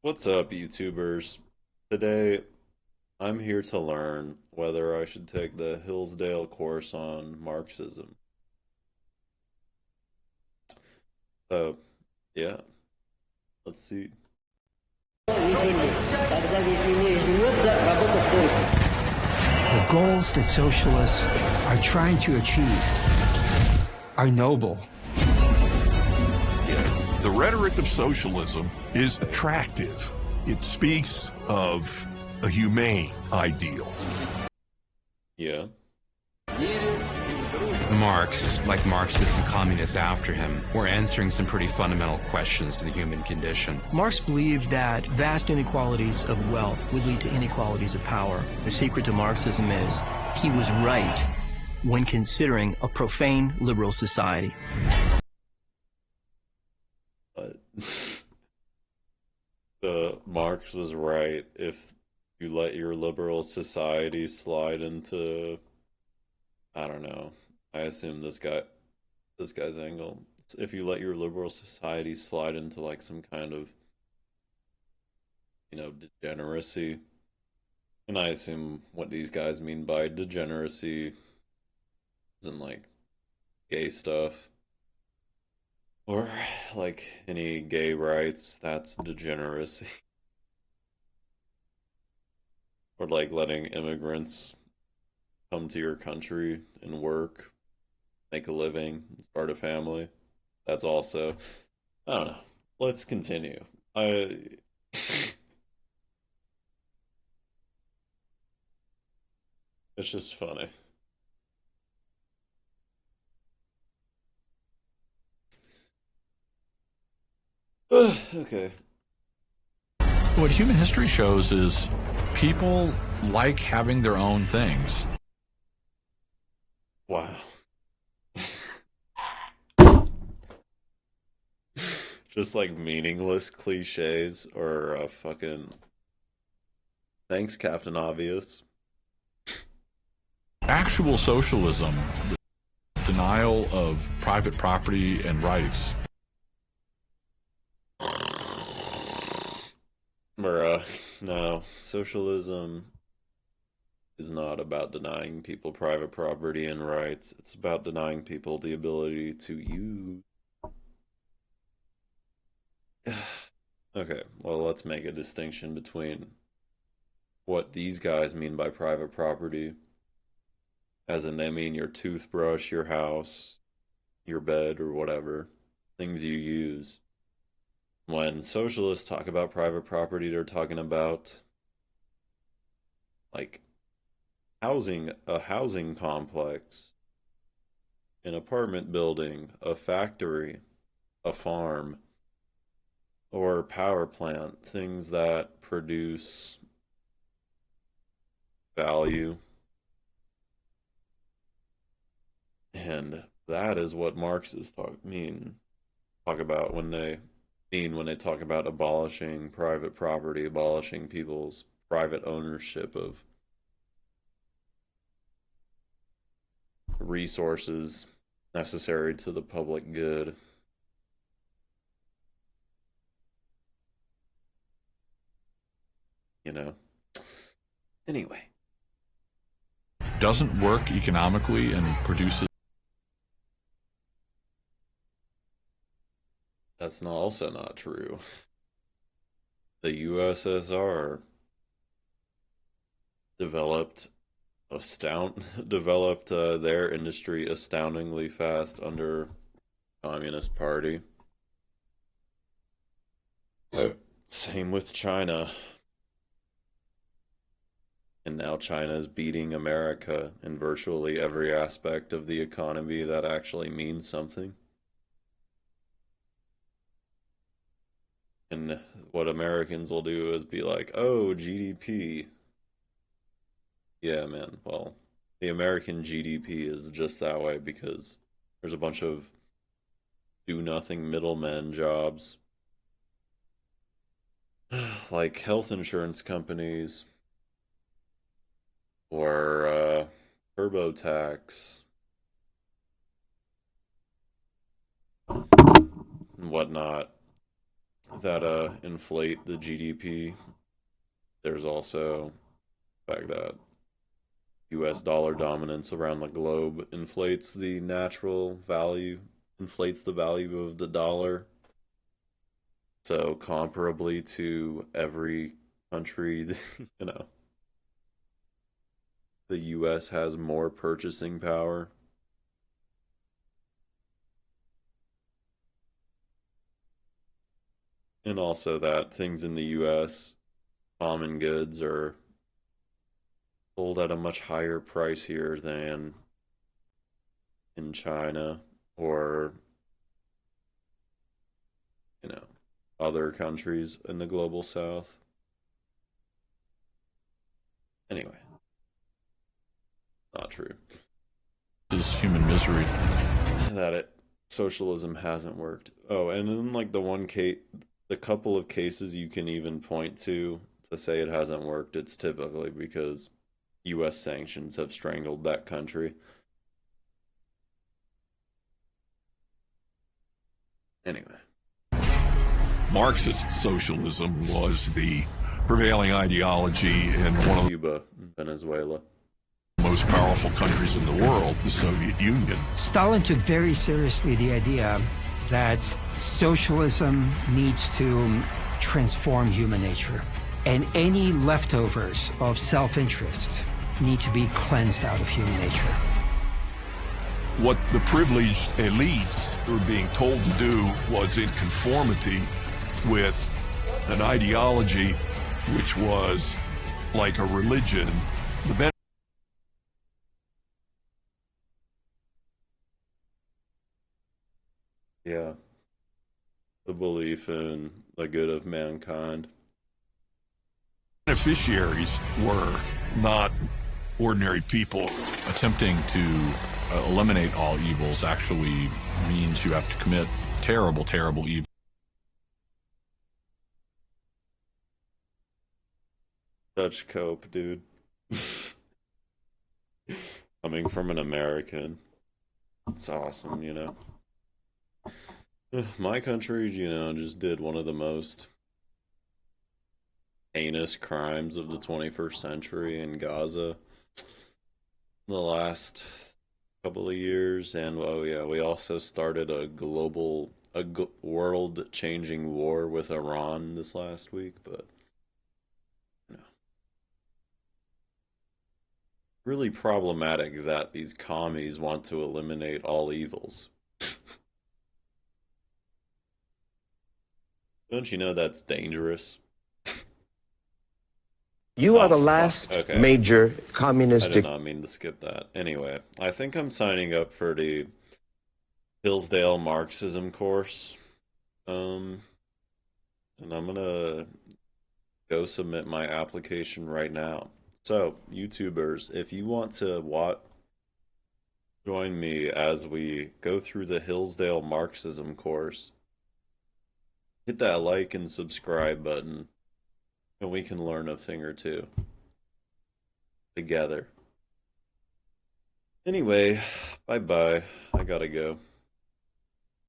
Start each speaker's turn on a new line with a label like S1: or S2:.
S1: What's up, YouTubers? Today, I'm here to learn whether I should take the Hillsdale course on Marxism. So, yeah, let's see.
S2: The goals that socialists are trying to achieve are noble.
S3: The rhetoric of socialism is attractive. It speaks of a humane ideal.
S1: Yeah,
S4: Marx, like Marxists and communists after him, were answering some pretty fundamental questions to the human condition.
S5: Marx believed that vast inequalities of wealth would lead to inequalities of power. The secret to Marxism is he was right when considering a profane liberal society.
S1: but the Marx was right if you let your liberal society slide into, I don't know. I assume this guy's angle. If you let your liberal society slide into like some kind of, degeneracy. And I assume what these guys mean by degeneracy isn't like gay stuff or like any gay rights. That's degeneracy. Or like letting immigrants come to your country and work, make a living, start a family. That's also, I don't know. Let's continue. I It's just funny. Okay.
S3: What human history shows is people like having their own things.
S1: Wow. Just like meaningless cliches or fucking thanks, Captain Obvious.
S3: Actual socialism, denial of private property and rights.
S1: Bruh, no. Socialism is not about denying people private property and rights. It's about denying people the ability to use. Okay, well, let's make a distinction between what these guys mean by private property, as in they mean your toothbrush, your house, your bed, or whatever, things you use. When socialists talk about private property, they're talking about like a housing complex, an apartment building, a factory, a farm, or power plant, things that produce value. And that is what Marxists talk about when they talk about abolishing private property, abolishing people's private ownership of resources necessary to the public good. You know? Anyway.
S3: Doesn't work economically and produces.
S1: That's also not true. The USSR developed developed their industry astoundingly fast under Communist Party. Same with China. And now China is beating America in virtually every aspect of the economy that actually means something. And what Americans will do is be like, oh, GDP. Yeah, man. Well, the American GDP is just that way because there's a bunch of do nothing middlemen jobs, like health insurance companies or TurboTax and whatnot. that inflate the GDP. There's also the fact that US dollar dominance around the globe inflates the natural value, inflates the value of the dollar. So comparably to every country, you know, the US has more purchasing power. And also that things in the US, common goods, are sold at a much higher price here than in China or, you know, other countries in the global south. Anyway, not true.
S3: Is human misery.
S1: That it socialism hasn't worked. Oh, and in like the one case, the couple of cases you can even point to say it hasn't worked, it's typically because US sanctions have strangled that country. Anyway,
S3: Marxist socialism was the prevailing ideology in one of the
S1: Cuba, Venezuela.
S3: most powerful countries in the world, the Soviet Union.
S2: Stalin took very seriously the idea that socialism needs to transform human nature, and any leftovers of self-interest need to be cleansed out of human nature.
S3: What the privileged elites were being told to do was in conformity with an ideology which was like a religion. The
S1: Yeah, the belief in the good of mankind.
S3: beneficiaries were not ordinary people.
S6: Attempting to eliminate all evils actually means you have to commit terrible, terrible evil.
S1: Such cope, dude. Coming from an American, it's awesome, you know. My country, you know, just did one of the most heinous crimes of the 21st century in Gaza the last couple of years. And oh yeah, we also started world-changing war with Iran this last week. But you know, really problematic that these commies want to eliminate all evils. Don't you know that's dangerous?
S7: You are
S1: Oh,
S7: the
S1: fuck.
S7: last
S1: Okay.
S7: major
S1: I
S7: communist
S1: did not mean to skip that. Anyway, I think I'm signing up for the Hillsdale Marxism course. Um, and I'm gonna go submit my application right now. So, YouTubers, if you want to join me as we go through the Hillsdale Marxism course, hit that like and subscribe button, and we can learn a thing or two together. Anyway, bye bye. I gotta go.